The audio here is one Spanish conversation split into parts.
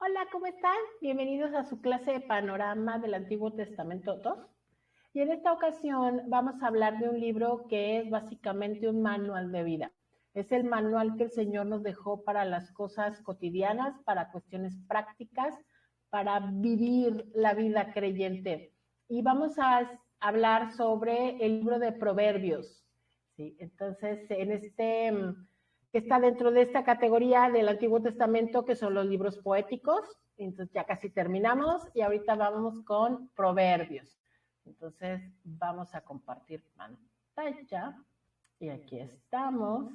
Hola, ¿cómo están? Bienvenidos a su clase de Panorama del Antiguo Testamento 2. Y en esta ocasión vamos a hablar de un libro que es básicamente un manual de vida. Es el manual que el Señor nos dejó para las cosas cotidianas, para cuestiones prácticas, para vivir la vida creyente. Y vamos a hablar sobre el libro de Proverbios. ¿Sí? Entonces, que está dentro de esta categoría del Antiguo Testamento, que son los libros poéticos. Entonces ya casi terminamos y ahorita vamos con Proverbios. Entonces vamos a compartir pantalla y aquí estamos.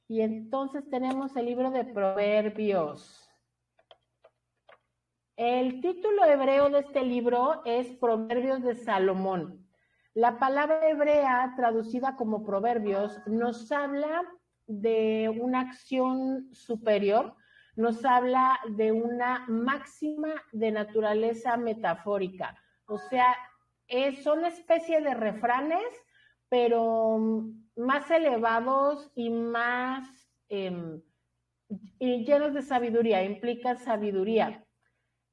Y entonces tenemos el libro de Proverbios. El título hebreo de este libro es Proverbios de Salomón. La palabra hebrea traducida como Proverbios nos habla de una acción superior, nos habla de una máxima de naturaleza metafórica. O sea, son una especie de refranes, pero más elevados y más llenos de sabiduría, implican sabiduría.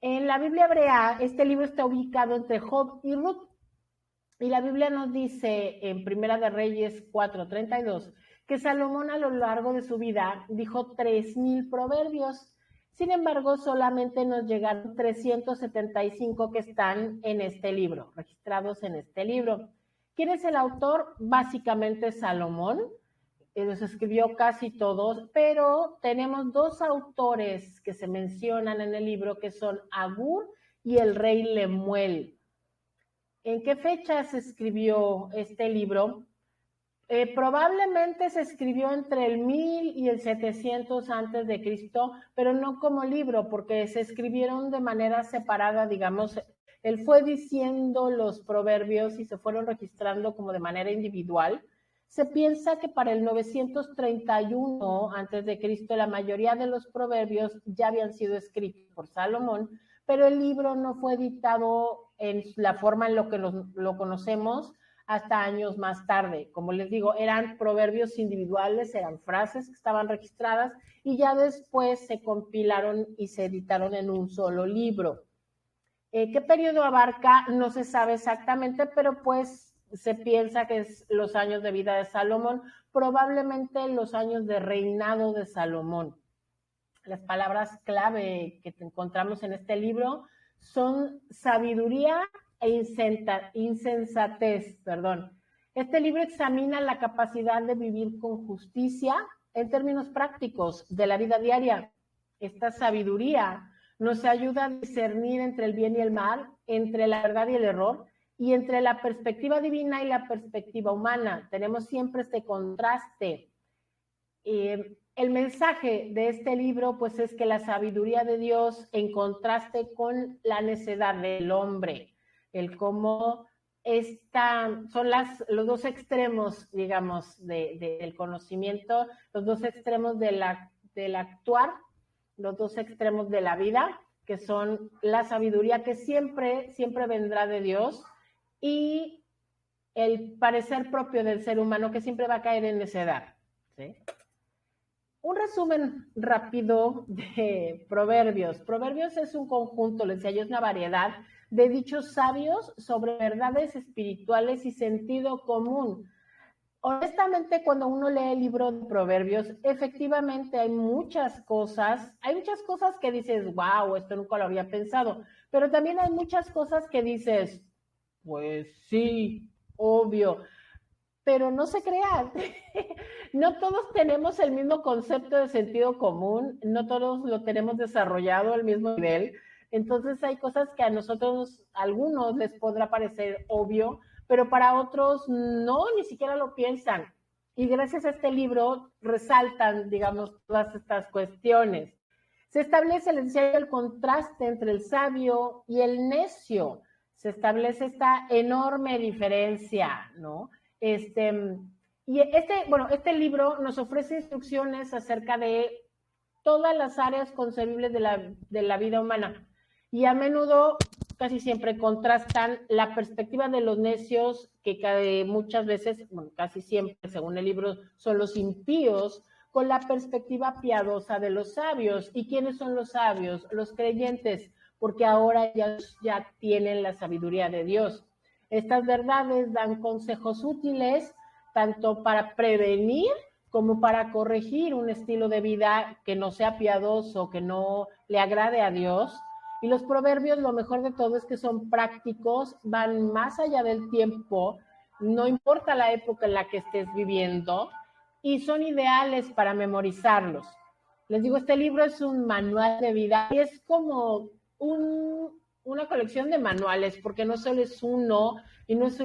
En la Biblia hebrea, este libro está ubicado entre Job y Ruth. Y la Biblia nos dice en Primera de Reyes 4:32 que Salomón a lo largo de su vida dijo 3,000 proverbios. Sin embargo, solamente nos llegaron 375 que están en este libro, registrados en este libro. ¿Quién es el autor? Básicamente Salomón. Los escribió casi todos, pero tenemos dos autores que se mencionan en el libro que son Agur y el rey Lemuel. ¿En qué fecha se escribió este libro? Probablemente se escribió entre el 1000 y el 700 antes de Cristo, pero no como libro, porque se escribieron de manera separada, digamos. Él fue diciendo los proverbios y se fueron registrando como de manera individual. Se piensa que para el 931 antes de Cristo la mayoría de los proverbios ya habían sido escritos por Salomón, pero el libro no fue editado en la forma en lo que lo conocemos hasta años más tarde. Como les digo, eran proverbios individuales, eran frases que estaban registradas y ya después se compilaron y se editaron en un solo libro. ¿Qué periodo abarca? No se sabe exactamente, pero pues se piensa que es los años de vida de Salomón, probablemente los años de reinado de Salomón. Las palabras clave que encontramos en este libro son sabiduría e insensatez. Este libro examina la capacidad de vivir con justicia en términos prácticos de la vida diaria. Esta sabiduría nos ayuda a discernir entre el bien y el mal, entre la verdad y el error, y entre la perspectiva divina y la perspectiva humana. Tenemos siempre este contraste. El mensaje de este libro pues es que la sabiduría de Dios en contraste con la necedad del hombre, el cómo son los dos extremos, digamos, del conocimiento, los dos extremos del actuar, los dos extremos de la vida, que son la sabiduría que siempre vendrá de Dios y el parecer propio del ser humano que siempre va a caer en necedad, ¿sí? Un resumen rápido de Proverbios. Proverbios es un conjunto, les decía yo, es una variedad de dichos sabios sobre verdades espirituales y sentido común. Honestamente, cuando uno lee el libro de Proverbios, efectivamente hay muchas cosas que dices, wow, esto nunca lo había pensado, pero también hay muchas cosas que dices, pues sí, obvio, pero no se crean. No todos tenemos el mismo concepto de sentido común, no todos lo tenemos desarrollado al mismo nivel. Entonces hay cosas que a nosotros, a algunos les podrá parecer obvio, pero para otros no, ni siquiera lo piensan. Y gracias a este libro resaltan, digamos, todas estas cuestiones. Se establece, les decía, el contraste entre el sabio y el necio. Se establece esta enorme diferencia, ¿no? Este libro nos ofrece instrucciones acerca de todas las áreas concebibles de la vida humana y a menudo, casi siempre, contrastan la perspectiva de los necios, que muchas veces, bueno, casi siempre, según el libro, son los impíos, con la perspectiva piadosa de los sabios. ¿Y quiénes son los sabios? Los creyentes, porque ahora ya tienen la sabiduría de Dios. Estas verdades dan consejos útiles tanto para prevenir como para corregir un estilo de vida que no sea piadoso, que no le agrade a Dios. Y los proverbios, lo mejor de todo es que son prácticos, van más allá del tiempo, no importa la época en la que estés viviendo, y son ideales para memorizarlos. Les digo, este libro es un manual de vida y es como una colección de manuales, porque no solo es uno y no es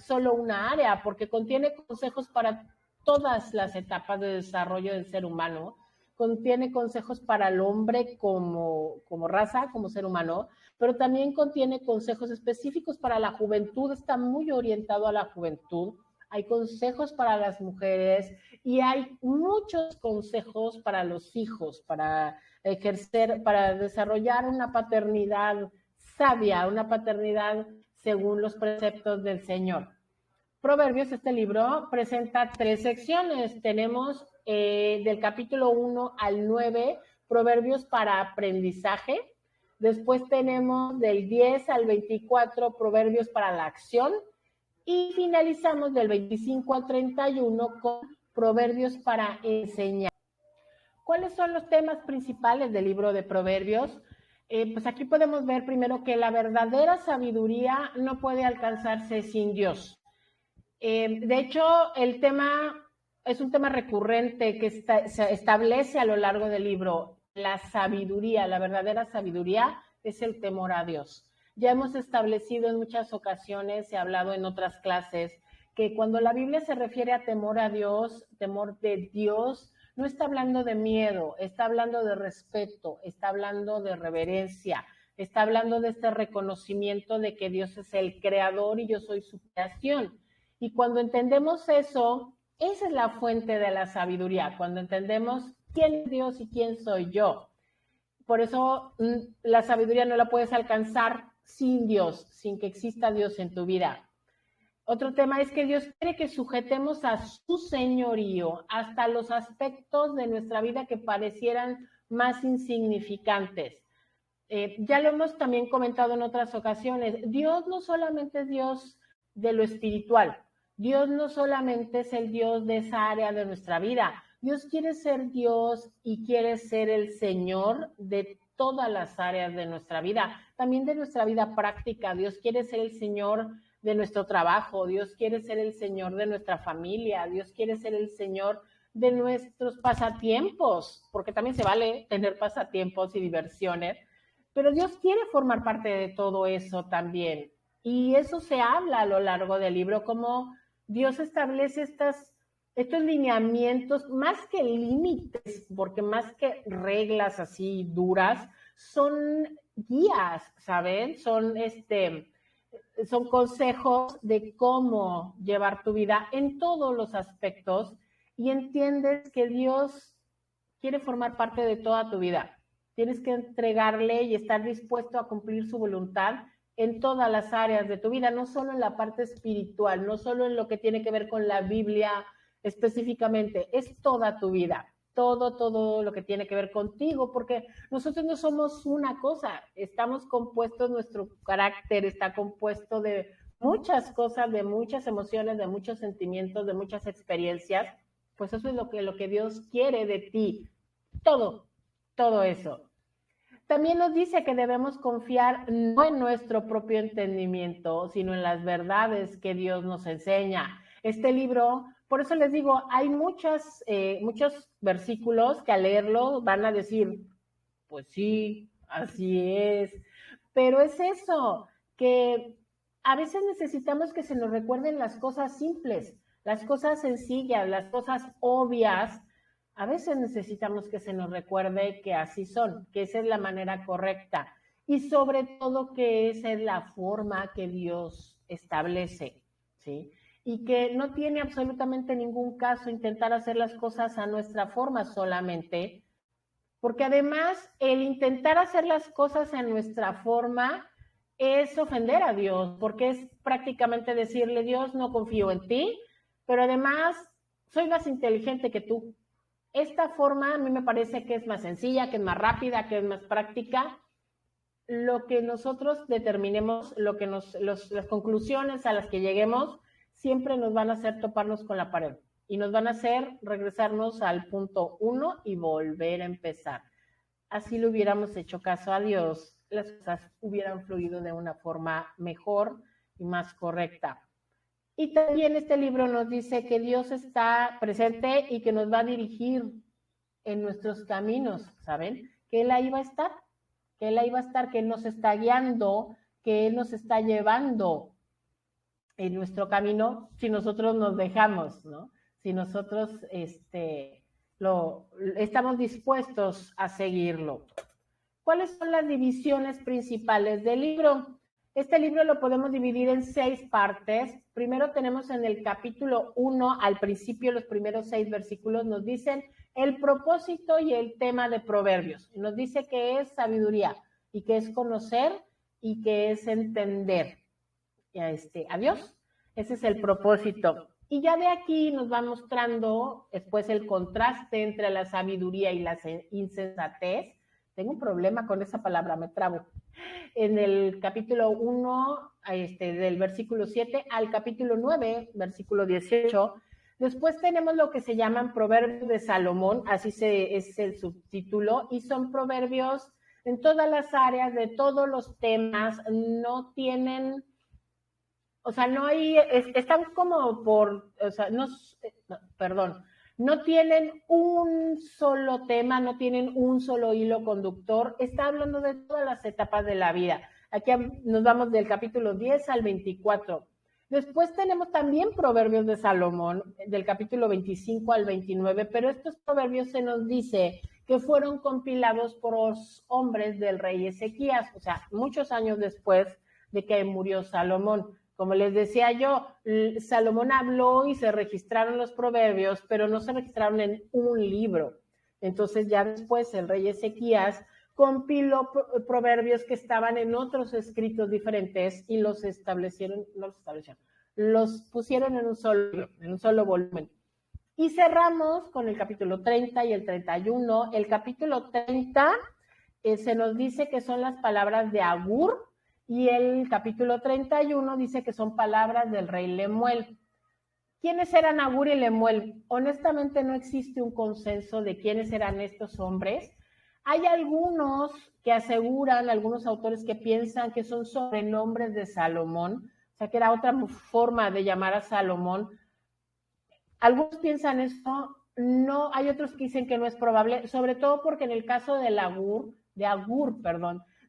solo una área, porque contiene consejos para todas las etapas de desarrollo del ser humano, contiene consejos para el hombre como raza, como ser humano, pero también contiene consejos específicos para la juventud, está muy orientado a la juventud, hay consejos para las mujeres y hay muchos consejos para los hijos, para desarrollar una paternidad sabia, una paternidad según los preceptos del Señor. Proverbios, este libro, presenta 3 secciones. Tenemos del capítulo 1 al 9, Proverbios para aprendizaje. Después tenemos del 10 al 24, Proverbios para la acción. Y finalizamos del 25 al 31 con Proverbios para enseñar. ¿Cuáles son los temas principales del libro de Proverbios? Pues aquí podemos ver primero que la verdadera sabiduría no puede alcanzarse sin Dios. De hecho, el tema es un tema recurrente que se establece a lo largo del libro. La sabiduría, la verdadera sabiduría es el temor a Dios. Ya hemos establecido en muchas ocasiones, he hablado en otras clases, que cuando la Biblia se refiere a temor a Dios, temor de Dios, no está hablando de miedo, está hablando de respeto, está hablando de reverencia, está hablando de este reconocimiento de que Dios es el creador y yo soy su creación. Y cuando entendemos eso, esa es la fuente de la sabiduría, cuando entendemos quién es Dios y quién soy yo. Por eso la sabiduría no la puedes alcanzar sin Dios, sin que exista Dios en tu vida. Otro tema es que Dios quiere que sujetemos a su señorío hasta los aspectos de nuestra vida que parecieran más insignificantes. Ya lo hemos también comentado en otras ocasiones. Dios no solamente es Dios de lo espiritual. Dios no solamente es el Dios de esa área de nuestra vida. Dios quiere ser Dios y quiere ser el Señor de todas las áreas de nuestra vida, también de nuestra vida práctica. Dios quiere ser el Señor de nuestro trabajo, Dios quiere ser el Señor de nuestra familia, Dios quiere ser el Señor de nuestros pasatiempos, porque también se vale tener pasatiempos y diversiones, pero Dios quiere formar parte de todo eso también. Y eso se habla a lo largo del libro, como Dios establece estos lineamientos, más que límites, porque más que reglas así duras, son guías, ¿saben? Son consejos de cómo llevar tu vida en todos los aspectos y entiendes que Dios quiere formar parte de toda tu vida. Tienes que entregarle y estar dispuesto a cumplir su voluntad en todas las áreas de tu vida, no solo en la parte espiritual, no solo en lo que tiene que ver con la Biblia específicamente, es toda tu vida, todo lo que tiene que ver contigo, porque nosotros no somos una cosa, estamos compuestos, nuestro carácter está compuesto de muchas cosas, de muchas emociones, de muchos sentimientos, de muchas experiencias, pues eso es lo que Dios quiere de ti, todo eso. También nos dice que debemos confiar no en nuestro propio entendimiento, sino en las verdades que Dios nos enseña. Este libro, por eso les digo, hay muchos versículos que al leerlo van a decir, pues sí, así es. Pero es eso, que a veces necesitamos que se nos recuerden las cosas simples, las cosas sencillas, las cosas obvias. A veces necesitamos que se nos recuerde que así son, que esa es la manera correcta y sobre todo que esa es la forma que Dios establece, ¿sí? Y que no tiene absolutamente ningún caso intentar hacer las cosas a nuestra forma solamente, porque además el intentar hacer las cosas a nuestra forma es ofender a Dios, porque es prácticamente decirle, Dios, no confío en ti, pero además soy más inteligente que tú. Esta forma a mí me parece que es más sencilla, que es más rápida, que es más práctica. Lo que nosotros determinemos, las conclusiones a las que lleguemos, siempre nos van a hacer toparnos con la pared y nos van a hacer regresarnos al punto 1 y volver a empezar. Así le hubiéramos hecho caso a Dios, las cosas hubieran fluido de una forma mejor y más correcta. Y también este libro nos dice que Dios está presente y que nos va a dirigir en nuestros caminos, ¿saben? Que Él ahí va a estar, que Él ahí va a estar, que Él nos está guiando, que Él nos está llevando en nuestro camino si nosotros nos dejamos, ¿no? Si nosotros estamos dispuestos a seguirlo. ¿Cuáles son las divisiones principales del libro? Este libro lo podemos dividir en 6 partes. Primero tenemos en el capítulo 1, al principio, los primeros 6 versículos nos dicen el propósito y el tema de Proverbios. Nos dice que es sabiduría y que es conocer y que es entender a Dios. Ese es el propósito. Y ya de aquí nos va mostrando después el contraste entre la sabiduría y la insensatez. Tengo un problema con esa palabra, me trabo. En el capítulo 1, del versículo 7 al capítulo 9, versículo 18. Después tenemos lo que se llaman proverbios de Salomón, así es el subtítulo, y son proverbios en todas las áreas, de todos los temas, no tienen, o sea, no hay, están como por, o sea, no tienen un solo tema, no tienen un solo hilo conductor, está hablando de todas las etapas de la vida. Aquí nos vamos del capítulo 10 al 24. Después tenemos también proverbios de Salomón, del capítulo 25 al 29, pero estos proverbios se nos dice que fueron compilados por los hombres del rey Ezequías, o sea, muchos años después de que murió Salomón. Como les decía yo, Salomón habló y se registraron los proverbios, pero no se registraron en un libro. Entonces ya después el rey Ezequías compiló proverbios que estaban en otros escritos diferentes y los pusieron en un solo volumen. Y cerramos con el capítulo 30 y el 31. El capítulo 30 se nos dice que son las palabras de Agur, y el capítulo 31 dice que son palabras del rey Lemuel. ¿Quiénes eran Agur y Lemuel? Honestamente no existe un consenso de quiénes eran estos hombres. Hay algunos que aseguran, algunos autores que piensan que son sobrenombres de Salomón, o sea que era otra forma de llamar a Salomón. Algunos piensan esto, no, hay otros que dicen que no es probable, sobre todo porque en el caso de Agur,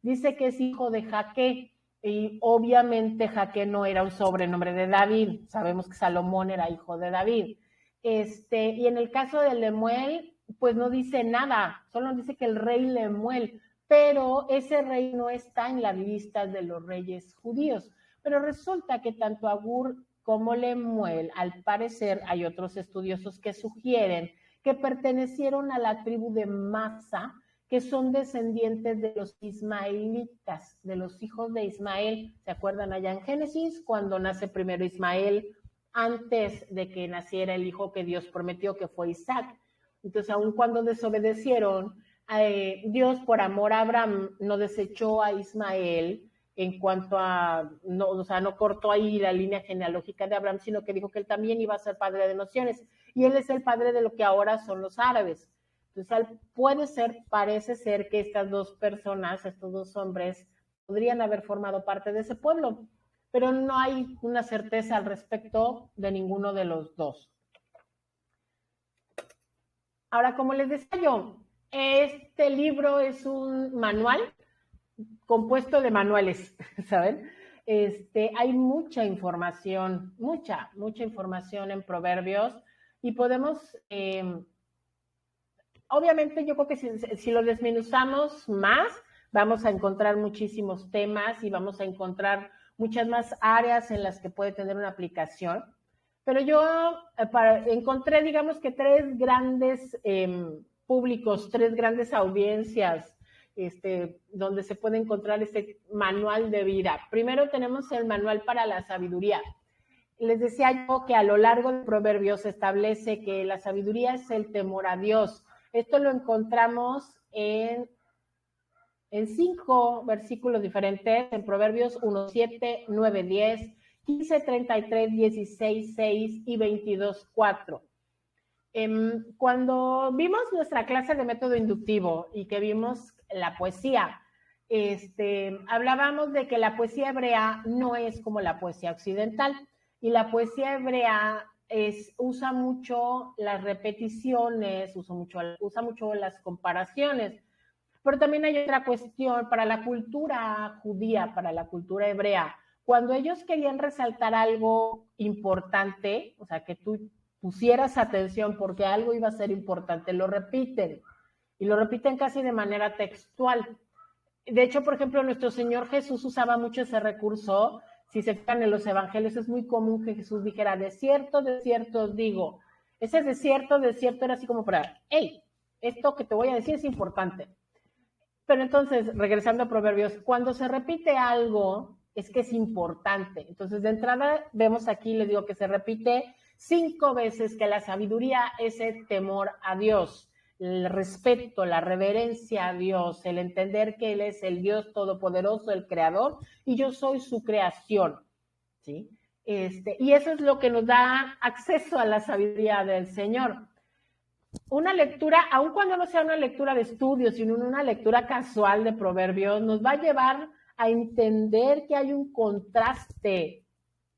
dice que es hijo de Jaque, y obviamente Jaque no era un sobrenombre de David, sabemos que Salomón era hijo de David. Y en el caso de Lemuel, pues no dice nada, solo dice que el rey Lemuel, pero ese rey no está en las listas de los reyes judíos. Pero resulta que tanto Agur como Lemuel, al parecer hay otros estudiosos que sugieren que pertenecieron a la tribu de Masa, que son descendientes de los ismaelitas, de los hijos de Ismael. ¿Se acuerdan allá en Génesis, cuando nace primero Ismael, antes de que naciera el hijo que Dios prometió, que fue Isaac? Entonces, aun cuando desobedecieron, Dios por amor a Abraham no desechó a Ismael en cuanto a, no cortó ahí la línea genealógica de Abraham, sino que dijo que él también iba a ser padre de naciones, y él es el padre de lo que ahora son los árabes. Entonces, parece ser que estas dos personas, estos dos hombres, podrían haber formado parte de ese pueblo, pero no hay una certeza al respecto de ninguno de los dos. Ahora, como les decía yo, este libro es un manual compuesto de manuales, ¿saben? Hay mucha información, mucha información en Proverbios, y podemos... obviamente yo creo que si lo desmenuzamos más, vamos a encontrar muchísimos temas y vamos a encontrar muchas más áreas en las que puede tener una aplicación. Pero yo encontré, digamos que 3 grandes públicos, 3 grandes audiencias donde se puede encontrar este manual de vida. Primero tenemos el manual para la sabiduría. Les decía yo que a lo largo de Proverbios se establece que la sabiduría es el temor a Dios. Esto lo encontramos en 5 versículos diferentes, en Proverbios 1, 7, 9, 10, 15, 33, 16, 6 y 22, 4. Cuando vimos nuestra clase de método inductivo y que vimos la poesía, hablábamos de que la poesía hebrea no es como la poesía occidental, y la poesía hebrea usa mucho las repeticiones, usa mucho las comparaciones, pero también hay otra cuestión para la cultura judía, para la cultura hebrea. Cuando ellos querían resaltar algo importante, o sea, que tú pusieras atención porque algo iba a ser importante, lo repiten, y lo repiten casi de manera textual. De hecho, por ejemplo, nuestro Señor Jesús usaba mucho ese recurso. Si se fijan en los evangelios, es muy común que Jesús dijera, de cierto os digo. Ese de cierto era así como para, hey, esto que te voy a decir es importante. Pero entonces, regresando a Proverbios, cuando se repite algo, es que es importante. Entonces, de entrada, vemos aquí, les digo que se repite 5 veces que la sabiduría es el temor a Dios, el respeto, la reverencia a Dios, el entender que Él es el Dios todopoderoso, el creador, y yo soy su creación, ¿sí? Y eso es lo que nos da acceso a la sabiduría del Señor. Una lectura, aun cuando no sea una lectura de estudio, sino una lectura casual de Proverbios, nos va a llevar a entender que hay un contraste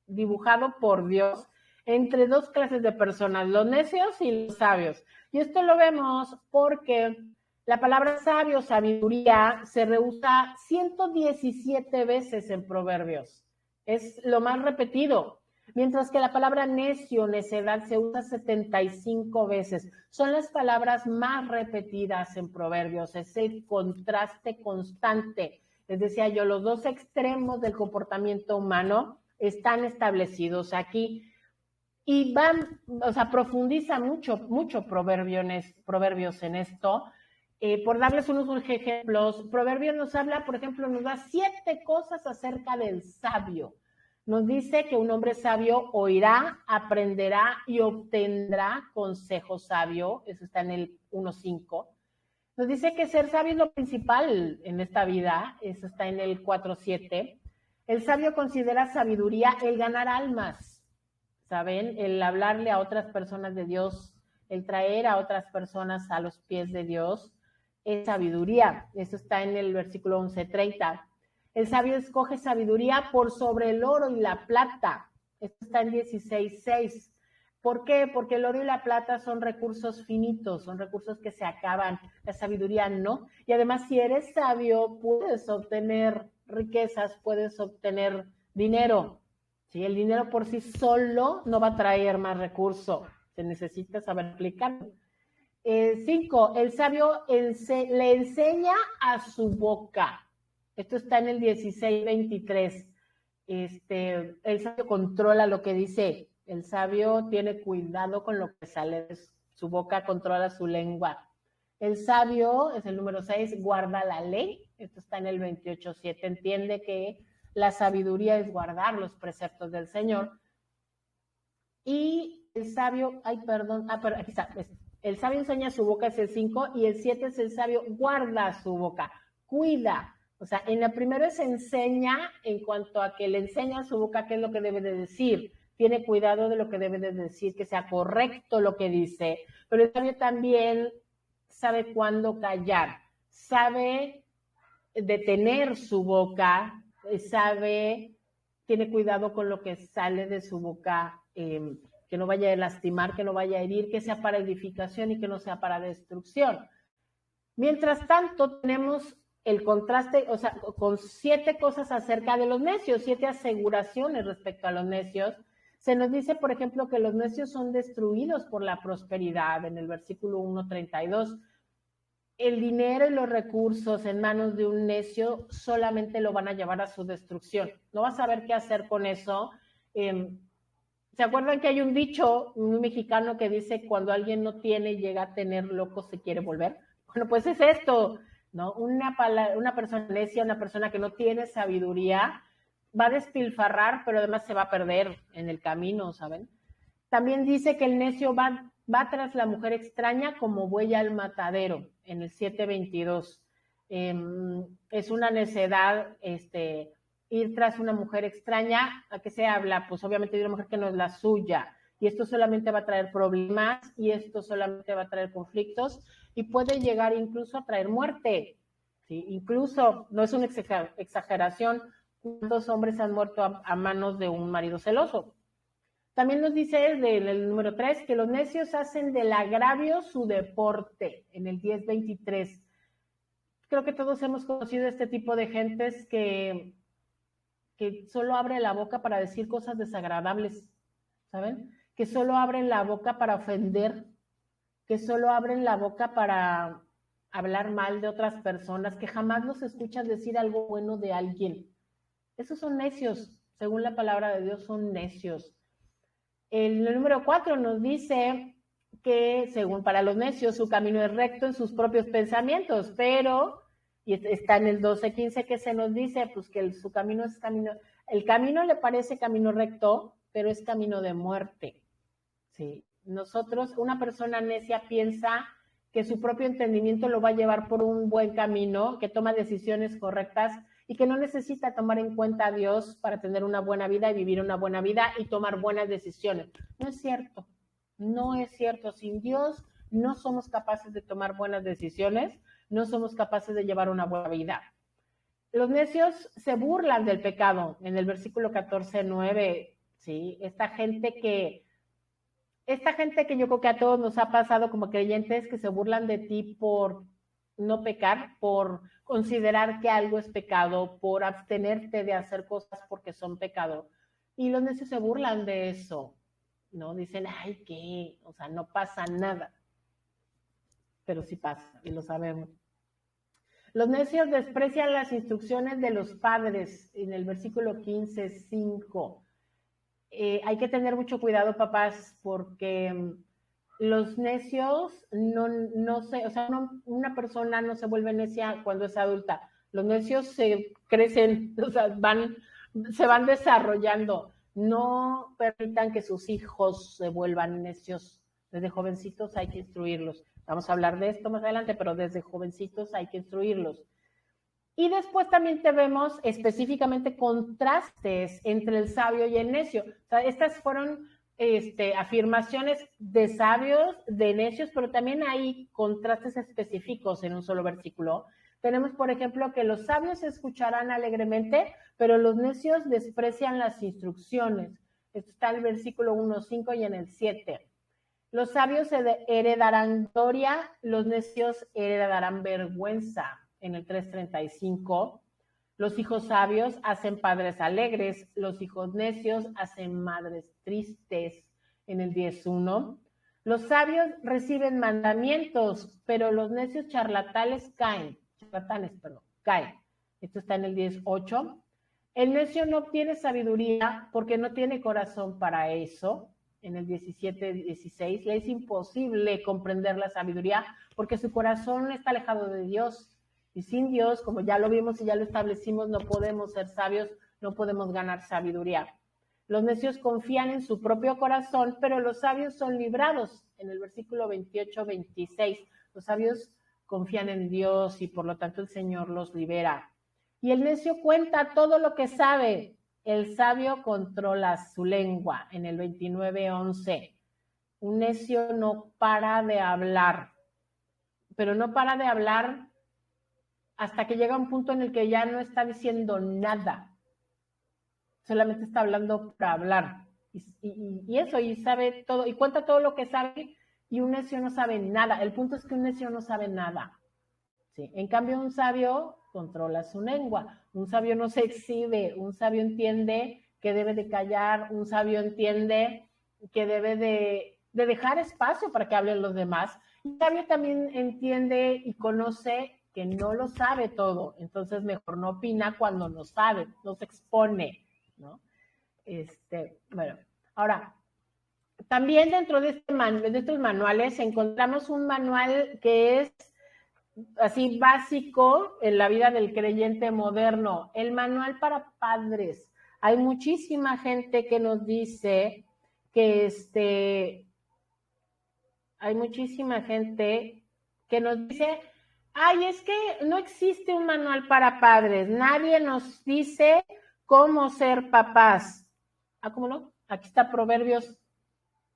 dibujado por Dios entre 2 clases de personas, los necios y los sabios. Y esto lo vemos porque la palabra sabio, sabiduría, se reusa 117 veces en Proverbios. Es lo más repetido. Mientras que la palabra necio, necedad, se usa 75 veces. Son las palabras más repetidas en Proverbios. Es el contraste constante. Les decía yo, los 2 extremos del comportamiento humano están establecidos aquí. Y profundiza mucho Proverbios en esto. Por darles unos ejemplos, Proverbios nos habla, por ejemplo, nos da 7 cosas acerca del sabio. Nos dice que un hombre sabio oirá, aprenderá y obtendrá consejo sabio. Eso está en el 1.5. Nos dice que ser sabio es lo principal en esta vida. Eso está en el 4.7. El sabio considera sabiduría el ganar almas, ¿saben? El hablarle a otras personas de Dios, el traer a otras personas a los pies de Dios, es sabiduría. Eso está en el versículo 11.30. El sabio escoge sabiduría por sobre el oro y la plata. Esto está en 16.6. ¿Por qué? Porque el oro y la plata son recursos finitos, son recursos que se acaban. La sabiduría no. Y además, si eres sabio, puedes obtener riquezas, puedes obtener dinero. ¿Sí? El dinero por sí solo no va a traer más recursos. Se necesita saber aplicarlo. 5. El sabio le enseña a su boca. Esto está en el 16.23. El sabio controla lo que dice. El sabio tiene cuidado con lo que sale de su boca, controla su lengua. El sabio, es el número 6, guarda la ley. Esto está en el 28.7. Entiende que la sabiduría es guardar los preceptos del Señor. Y el sabio, pero aquí está. El sabio enseña su boca, es el 5, y el 7 es el sabio guarda su boca, cuida. O sea, en la primera se enseña en cuanto a que le enseña a su boca qué es lo que debe de decir. Tiene cuidado de lo que debe de decir, que sea correcto lo que dice. Pero el sabio también sabe cuándo callar, sabe detener su boca, tiene cuidado con lo que sale de su boca, que no vaya a lastimar, que no vaya a herir, que sea para edificación y que no sea para destrucción. Mientras tanto, tenemos el contraste, o sea, con 7 cosas acerca de los necios, 7 aseguraciones respecto a los necios. Se nos dice, por ejemplo, que los necios son destruidos por la prosperidad, en el versículo 1.32. El dinero y los recursos en manos de un necio solamente lo van a llevar a su destrucción. No vas a saber qué hacer con eso. ¿Se acuerdan que hay un dicho muy mexicano que dice cuando alguien no tiene y llega a tener, loco se quiere volver? Bueno, pues es esto, ¿no? Una persona necia, una persona que no tiene sabiduría, va a despilfarrar, pero además se va a perder en el camino, ¿saben? También dice que el necio va tras la mujer extraña como buey al matadero, en el 7:22. Es una necedad ir tras una mujer extraña. ¿A qué se habla? Pues obviamente de una mujer que no es la suya. Y esto solamente va a traer problemas, y esto solamente va a traer conflictos, y puede llegar incluso a traer muerte. ¿Sí? Incluso, no es una exageración, ¿cuántos hombres han muerto a manos de un marido celoso? También nos dice el número 3 que los necios hacen del agravio su deporte, en el 10:23. Creo que todos hemos conocido este tipo de gentes que solo abre la boca para decir cosas desagradables, ¿saben? Que solo abren la boca para ofender, que solo abren la boca para hablar mal de otras personas, que jamás los escuchas decir algo bueno de alguien. Esos son necios, según la palabra de Dios, son necios. El número 4 nos dice que, según para los necios, su camino es recto en sus propios pensamientos, pero, y está en el 12:15 que se nos dice, pues que su camino es camino, el camino le parece camino recto, pero es camino de muerte. ¿Sí? Nosotros, una persona necia piensa que su propio entendimiento lo va a llevar por un buen camino, que toma decisiones correctas y que no necesita tomar en cuenta a Dios para tener una buena vida y vivir una buena vida y tomar buenas decisiones. No es cierto, no es cierto. Sin Dios no somos capaces de tomar buenas decisiones, no somos capaces de llevar una buena vida. Los necios se burlan del pecado, en el versículo 14:9, ¿sí? Esta gente que yo creo que a todos nos ha pasado como creyentes, que se burlan de ti por no pecar, por considerar que algo es pecado, por abstenerte de hacer cosas porque son pecado. Y los necios se burlan de eso, ¿no? Dicen, ay, ¿qué? O sea, no pasa nada. Pero sí pasa, y lo sabemos. Los necios desprecian las instrucciones de los padres, en el versículo 15:5. Hay que tener mucho cuidado, papás, porque los necios una persona no se vuelve necia cuando es adulta. Los necios se crecen, o sea, se van desarrollando. No permitan que sus hijos se vuelvan necios. Desde jovencitos hay que instruirlos. Vamos a hablar de esto más adelante, pero desde jovencitos hay que instruirlos. Y después también tenemos específicamente contrastes entre el sabio y el necio. O sea, estas fueron afirmaciones de sabios, de necios, pero también hay contrastes específicos en un solo versículo. Tenemos, por ejemplo, que los sabios escucharán alegremente, pero los necios desprecian las instrucciones. Esto está en el versículo 1:5 y en el 7. Los sabios heredarán gloria, los necios heredarán vergüenza, en el 3:35. Los hijos sabios hacen padres alegres, los hijos necios hacen madres tristes, en el 10:1. Los sabios reciben mandamientos, pero los necios charlatanes caen. Esto está en el 10:8. El necio no obtiene sabiduría porque no tiene corazón para eso, en el 17:16. Le es imposible comprender la sabiduría porque su corazón está alejado de Dios. Y sin Dios, como ya lo vimos y ya lo establecimos, no podemos ser sabios, no podemos ganar sabiduría. Los necios confían en su propio corazón, pero los sabios son librados, en el versículo 28-26. Los sabios confían en Dios y por lo tanto el Señor los libera. Y el necio cuenta todo lo que sabe. El sabio controla su lengua, en el 29:11. Un necio no para de hablar, pero no para de hablar hasta que llega un punto en el que ya no está diciendo nada, solamente está hablando para hablar, y eso, y sabe todo, y cuenta todo lo que sabe, y un necio no sabe nada. El punto es que un necio no sabe nada, ¿sí? En cambio, un sabio controla su lengua, un sabio no se exhibe, un sabio entiende que debe de callar, un sabio entiende que debe de dejar espacio para que hablen los demás. Un sabio también entiende y conoce que no lo sabe todo, entonces mejor no opina cuando no sabe, no se expone, ¿no? Bueno, ahora, también dentro de estos manuales encontramos un manual que es así básico en la vida del creyente moderno, el manual para padres. Hay muchísima gente que nos dice que hay muchísima gente que nos dice, ay, es que no existe un manual para padres, nadie nos dice cómo ser papás. Ah, ¿cómo no? Aquí está Proverbios.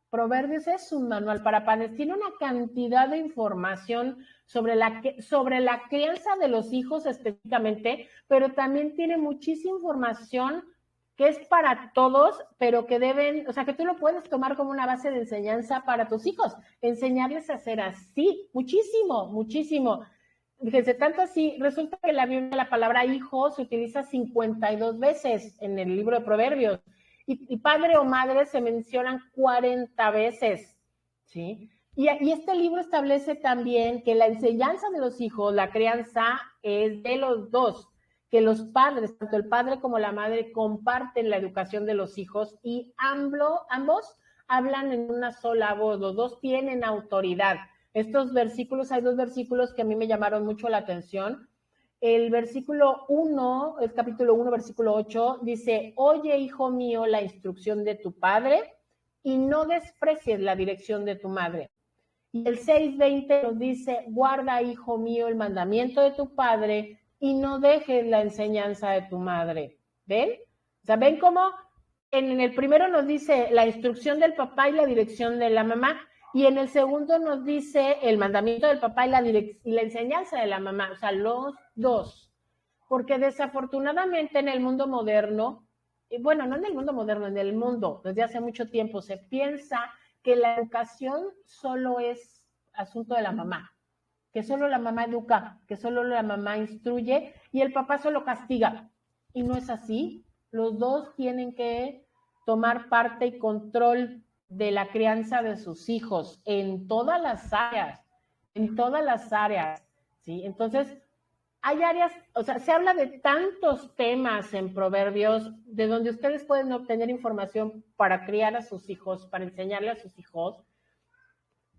Proverbios es un manual para padres, tiene una cantidad de información sobre la crianza de los hijos específicamente, pero también tiene muchísima información que es para todos, pero que deben, o sea, que tú lo puedes tomar como una base de enseñanza para tus hijos, enseñarles a ser así, muchísimo, muchísimo. Fíjense, tanto así, resulta que la Biblia, la palabra hijo se utiliza 52 veces en el libro de Proverbios, y padre o madre se mencionan 40 veces, ¿sí? Y este libro establece también que la enseñanza de los hijos, la crianza, es de los dos, que los padres, tanto el padre como la madre, comparten la educación de los hijos y ambos hablan en una sola voz, los dos tienen autoridad. Estos versículos, hay dos versículos que a mí me llamaron mucho la atención. El versículo 1, el capítulo 1, versículo 8, dice, oye, hijo mío, la instrucción de tu padre y no desprecies la dirección de tu madre. Y el 6:20 nos dice, guarda, hijo mío, el mandamiento de tu padre y no dejes la enseñanza de tu madre. ¿Ven? O sea, ¿ven cómo en el primero nos dice la instrucción del papá y la dirección de la mamá? Y en el segundo nos dice el mandamiento del papá y la enseñanza de la mamá, o sea, los dos. Porque desafortunadamente en el mundo moderno, bueno, no en el mundo moderno, en el mundo, desde hace mucho tiempo se piensa que la educación solo es asunto de la mamá, que solo la mamá educa, que solo la mamá instruye y el papá solo castiga. Y no es así. Los dos tienen que tomar parte y control de la crianza de sus hijos en todas las áreas, ¿sí? Entonces, hay áreas, o sea, se habla de tantos temas en Proverbios de donde ustedes pueden obtener información para criar a sus hijos, para enseñarle a sus hijos.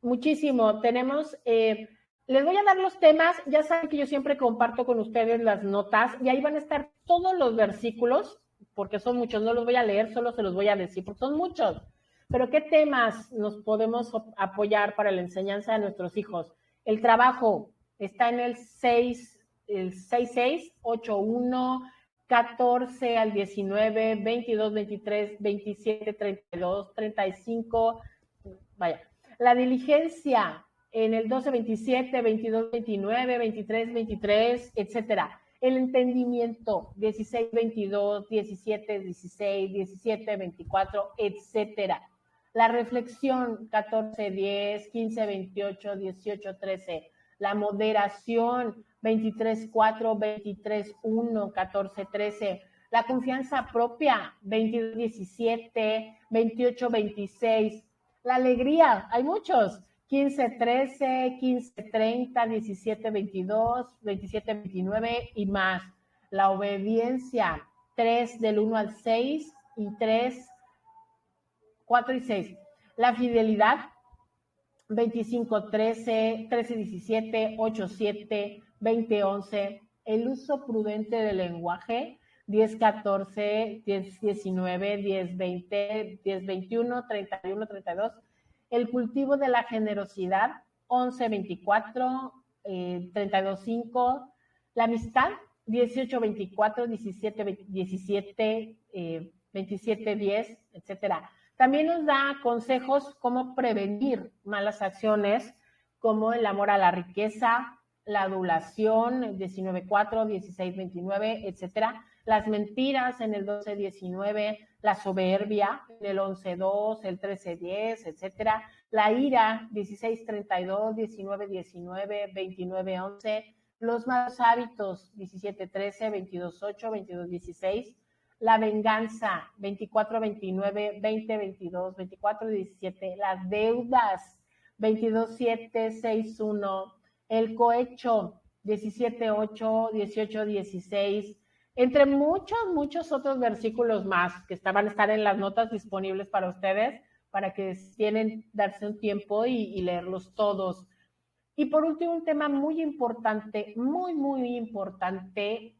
Muchísimo. Les voy a dar los temas, ya saben que yo siempre comparto con ustedes las notas y ahí van a estar todos los versículos, porque son muchos, no los voy a leer, solo se los voy a decir, porque son muchos. Pero ¿qué temas nos podemos apoyar para la enseñanza de nuestros hijos? El trabajo está en el 6, 8, 1, 14 al 19, 22, 23, 27, 32, 35, vaya. La diligencia en el 12, 27, 22, 29, 23, 23, etcétera. El entendimiento 16, 22, 17, 16, 17, 24, etcétera. La reflexión 14, 10, 15, 28, 18, 13. La moderación 23, 4, 23, 1, 14, 13. La confianza propia 22, 17, 28, 26. La alegría, hay muchos, 15, 13, 15, 30, 17, 22, 27, 29 y más. La obediencia, 3 del 1 al 6 y 3, 4 y 6. La fidelidad, 25, 13, 13, 17, 8, 7, 20, 11. El uso prudente del lenguaje, 10, 14, 10, 19, 10, 20, 10, 21, 31, 32. El cultivo de la generosidad, 11, 24, 32, 5. La amistad, 18, 24, 17, 17, 27, 10, etcétera. También nos da consejos cómo prevenir malas acciones, como el amor a la riqueza, la adulación, 19.4, 16.29, etcétera. Las mentiras en el 12.19, la soberbia en el 11.2, el 13.10, etcétera. La ira, 16.32, 19.19, 29.11. Los malos hábitos, 17.13, 22.8, 22.16. La venganza, 24, 29, 20, 22, 24, 17. Las deudas, 22, 7, 6, 1. El cohecho, 17, 8, 18, 16. Entre muchos otros versículos más que van a estar en las notas disponibles para ustedes, para que tienen darse un tiempo y leerlos todos. Y por último, un tema muy importante, muy importante,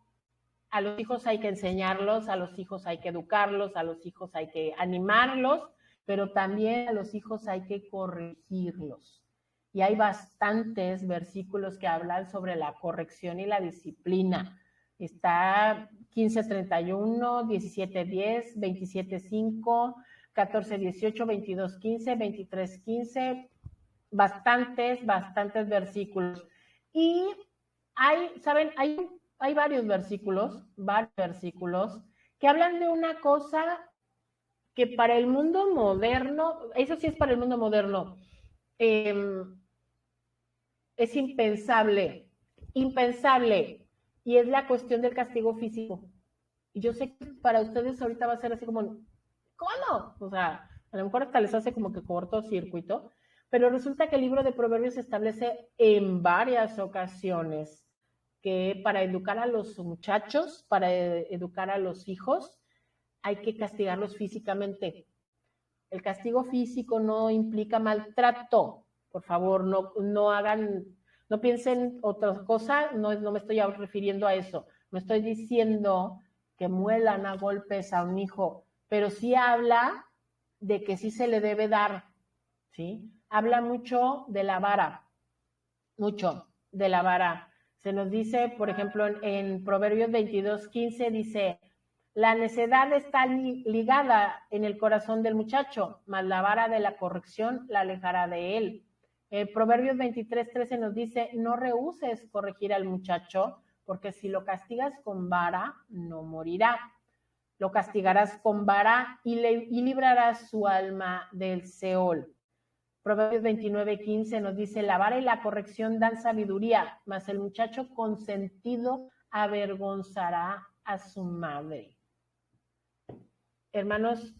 A los hijos hay que enseñarlos, a los hijos hay que educarlos, a los hijos hay que animarlos, pero también a los hijos hay que corregirlos. Y hay bastantes versículos que hablan sobre la corrección y la disciplina. Está 15:31, 17:10, 27:5, 14:18, 22:15, 23:15, bastantes versículos. Y ¿saben? Hay varios versículos que hablan de una cosa que para el mundo moderno, eso sí es para el mundo moderno, es impensable, y es la cuestión del castigo físico. Y yo sé que para ustedes ahorita va a ser así como, ¿cómo? O sea, a lo mejor hasta les hace como que cortocircuito, pero resulta que el libro de Proverbios establece en varias ocasiones que para educar a los muchachos, para educar a los hijos, hay que castigarlos físicamente. El castigo físico no implica maltrato. Por favor, no piensen otra cosa, no me estoy refiriendo a eso. No estoy diciendo que muelan a golpes a un hijo, pero sí habla de que sí se le debe dar, ¿sí? Habla mucho de la vara, mucho de la vara. Se nos dice, por ejemplo, en Proverbios 22:15 dice, la necedad está ligada en el corazón del muchacho, mas la vara de la corrección la alejará de él. Proverbios 23:13 nos dice, no rehúses corregir al muchacho, porque si lo castigas con vara, no morirá. Lo castigarás con vara y librarás su alma del Seol. Proverbios 29:15 nos dice, la vara y la corrección dan sabiduría, mas el muchacho consentido avergonzará a su madre. Hermanos,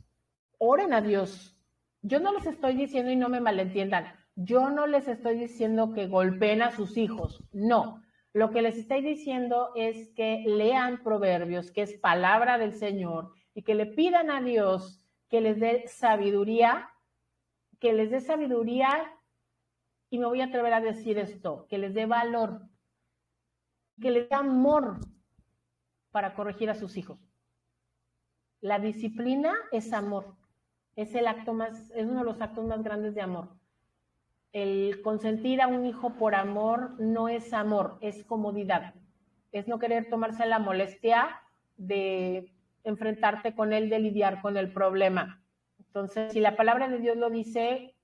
oren a Dios. Yo no les estoy diciendo, y no me malentiendan, yo no les estoy diciendo que golpeen a sus hijos, no. Lo que les estoy diciendo es que lean Proverbios, que es palabra del Señor, y que le pidan a Dios que les dé sabiduría, y me voy a atrever a decir esto, que les dé valor, que les dé amor para corregir a sus hijos. La disciplina es amor, es uno de los actos más grandes de amor. El consentir a un hijo por amor no es amor, es comodidad. Es no querer tomarse la molestia de enfrentarte con él, de lidiar con el problema. Entonces, si la palabra de Dios lo dice,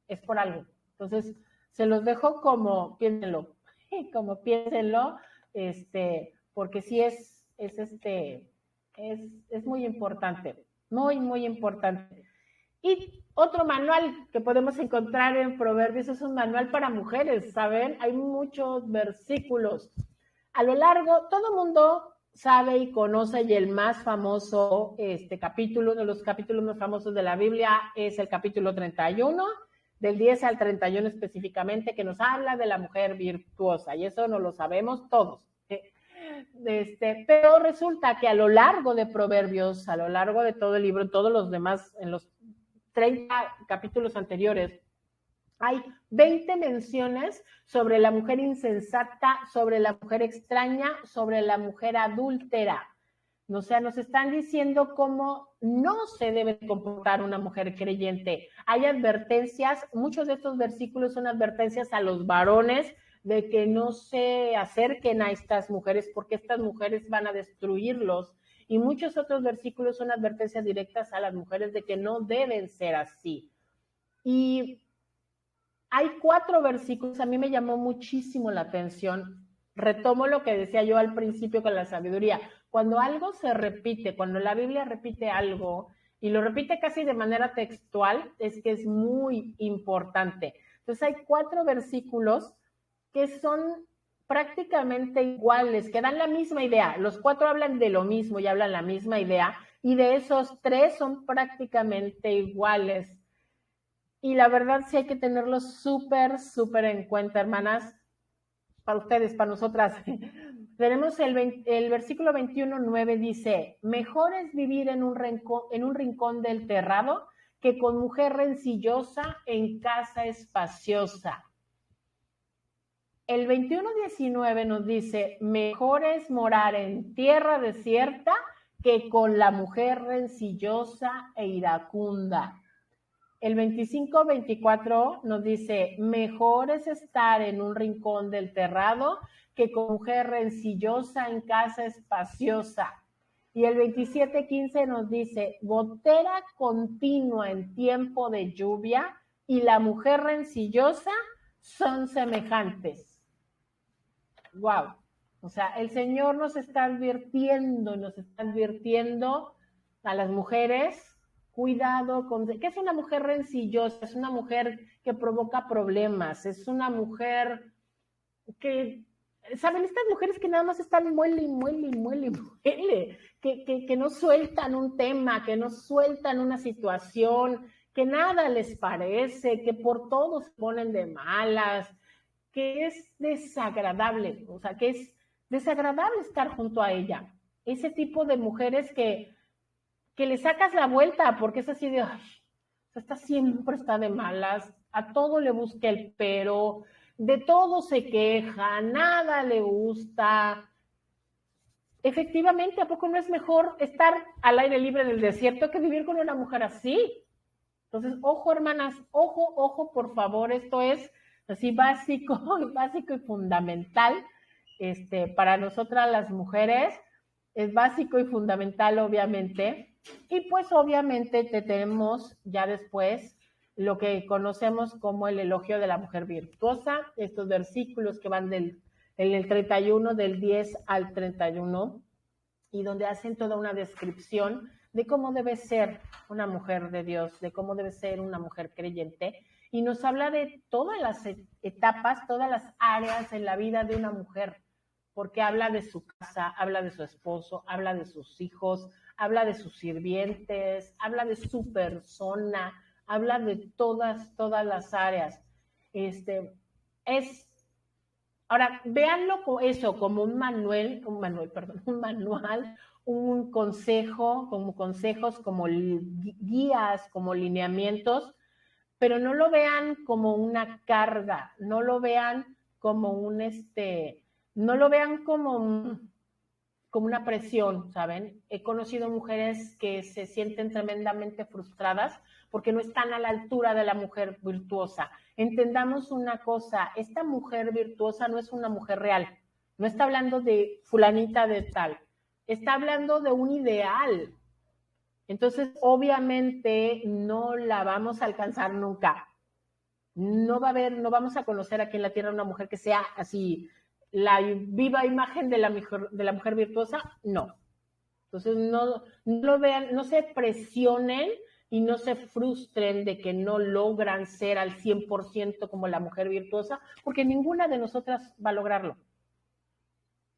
es por algo. Entonces, se los dejo como piénsenlo, porque sí es muy importante, muy importante. Y otro manual que podemos encontrar en Proverbios es un manual para mujeres, ¿saben? Hay muchos versículos. A lo largo, todo mundo sabe y conoce, y el más famoso capítulo, uno de los capítulos más famosos de la Biblia es el capítulo 31, del 10 al 31 específicamente, que nos habla de la mujer virtuosa, y eso no lo sabemos todos. Pero resulta que a lo largo de Proverbios, a lo largo de todo el libro, en todos los demás, en los 30 capítulos anteriores, hay 20 menciones sobre la mujer insensata, sobre la mujer extraña, sobre la mujer adúltera. O sea, nos están diciendo cómo no se debe comportar una mujer creyente. Hay advertencias, muchos de estos versículos son advertencias a los varones de que no se acerquen a estas mujeres porque estas mujeres van a destruirlos. Y muchos otros versículos son advertencias directas a las mujeres de que no deben ser así. Y hay 4 versículos, a mí me llamó muchísimo la atención. Retomo lo que decía yo al principio con la sabiduría. Cuando algo se repite, cuando la Biblia repite algo y lo repite casi de manera textual, es que es muy importante. Entonces hay 4 versículos que son prácticamente iguales, que dan la misma idea. Los 4 hablan de lo mismo y hablan la misma idea, y de esos 3 son prácticamente iguales. Y la verdad sí hay que tenerlos súper en cuenta, hermanas, para ustedes, para nosotras. Tenemos el versículo 21:9 dice, mejor es vivir en un rincón del terrado que con mujer rencillosa en casa espaciosa. El 21:19 nos dice, mejor es morar en tierra desierta que con la mujer rencillosa e iracunda. El 25:24 nos dice, mejor es estar en un rincón del terrado que con mujer rencillosa en casa espaciosa. Y el 27:15 nos dice, gotera continua en tiempo de lluvia y la mujer rencillosa son semejantes. Wow. O sea, el Señor nos está advirtiendo a las mujeres, cuidado con... ¿Qué es una mujer rencillosa? Es una mujer que provoca problemas, es una mujer que... ¿Saben? Estas mujeres que nada más están muele, que no sueltan un tema, que no sueltan una situación, que nada les parece, que por todo se ponen de malas, que es desagradable, o sea, que es desagradable estar junto a ella. Ese tipo de mujeres que le sacas la vuelta, porque es así de, ay, esta siempre está de malas, a todo le busca el pero, de todo se queja, nada le gusta. Efectivamente, ¿a poco no es mejor estar al aire libre del desierto que vivir con una mujer así? Entonces, ojo, hermanas, ojo, por favor, esto es así básico y fundamental, para nosotras las mujeres, es básico y fundamental, obviamente, y pues obviamente tenemos ya después lo que conocemos como el elogio de la mujer virtuosa, estos versículos que van en el 31, del 10 al 31, y donde hacen toda una descripción de cómo debe ser una mujer de Dios, de cómo debe ser una mujer creyente, y nos habla de todas las etapas, todas las áreas en la vida de una mujer, porque habla de su casa, habla de su esposo, habla de sus hijos, habla de sus sirvientes, habla de su persona, habla de todas las áreas. Ahora, véanlo como un manual, un consejo, como consejos, como guías, como lineamientos, pero no lo vean como una carga, no lo vean como no lo vean como una presión, ¿saben? He conocido mujeres que se sienten tremendamente frustradas porque no están a la altura de la mujer virtuosa. Entendamos una cosa, esta mujer virtuosa no es una mujer real, no está hablando de fulanita de tal, está hablando de un ideal. Entonces, obviamente, no la vamos a alcanzar nunca. No vamos a conocer aquí en la tierra una mujer que sea así, la viva imagen de la mujer virtuosa, no. Entonces, no lo vean, no se presionen y no se frustren de que no logran ser al 100% como la mujer virtuosa, porque ninguna de nosotras va a lograrlo.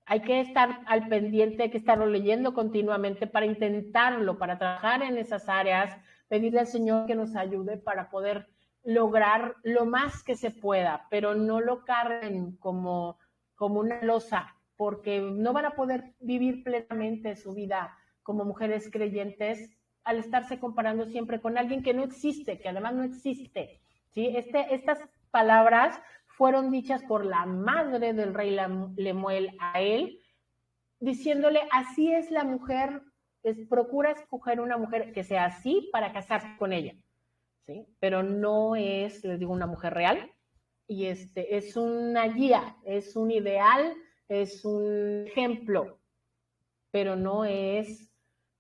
Hay que estar al pendiente, hay que estarlo leyendo continuamente para intentarlo, para trabajar en esas áreas, pedirle al Señor que nos ayude para poder lograr lo más que se pueda, pero no lo carguen como una losa, porque no van a poder vivir plenamente su vida como mujeres creyentes al estarse comparando siempre con alguien que no existe, que además no existe. ¿Sí? Estas palabras fueron dichas por la madre del rey Lemuel a él, diciéndole, así es la mujer, procura escoger una mujer que sea así para casarse con ella, ¿sí? Pero no es, les digo, una mujer real, y es una guía, es un ideal, es un ejemplo, pero no es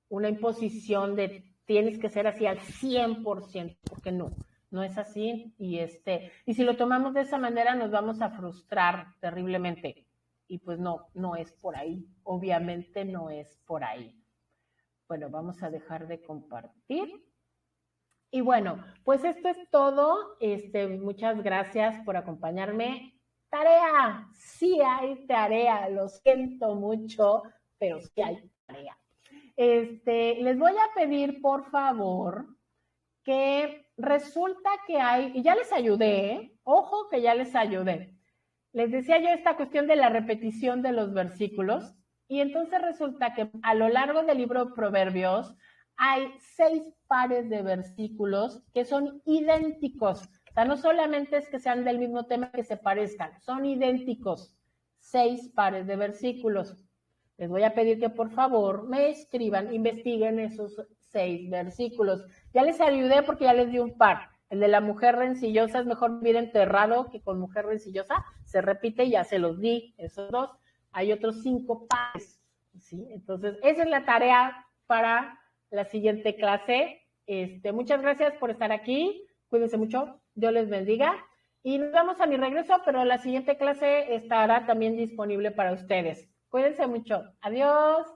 una imposición de tienes que ser así al 100%, porque no es así, y si lo tomamos de esa manera nos vamos a frustrar terriblemente, y pues no es por ahí, obviamente no es por ahí. Bueno, vamos a dejar de compartir. Y bueno, pues esto es todo. Muchas gracias por acompañarme. Tarea, sí hay tarea, lo siento mucho, pero sí hay tarea. Les voy a pedir, por favor, que resulta que hay, y ya les ayudé, ¿eh? Ojo que ya les ayudé. Les decía yo esta cuestión de la repetición de los versículos, y entonces resulta que a lo largo del libro de Proverbios hay 6 pares de versículos que son idénticos. sea, no solamente es que sean del mismo tema, que se parezcan, son idénticos. 6 pares de versículos. Les voy a pedir que por favor me escriban, investiguen esos 6 versículos. Ya les ayudé porque ya les di un par. El de la mujer rencillosa es mejor vivir enterrado que con mujer rencillosa. Se repite y ya se los di, esos 2. Hay otros 5 pares, ¿sí? Entonces, esa es la tarea para la siguiente clase. Muchas gracias por estar aquí. Cuídense mucho. Dios les bendiga. Y nos vamos a mi regreso, pero la siguiente clase estará también disponible para ustedes. Cuídense mucho. Adiós.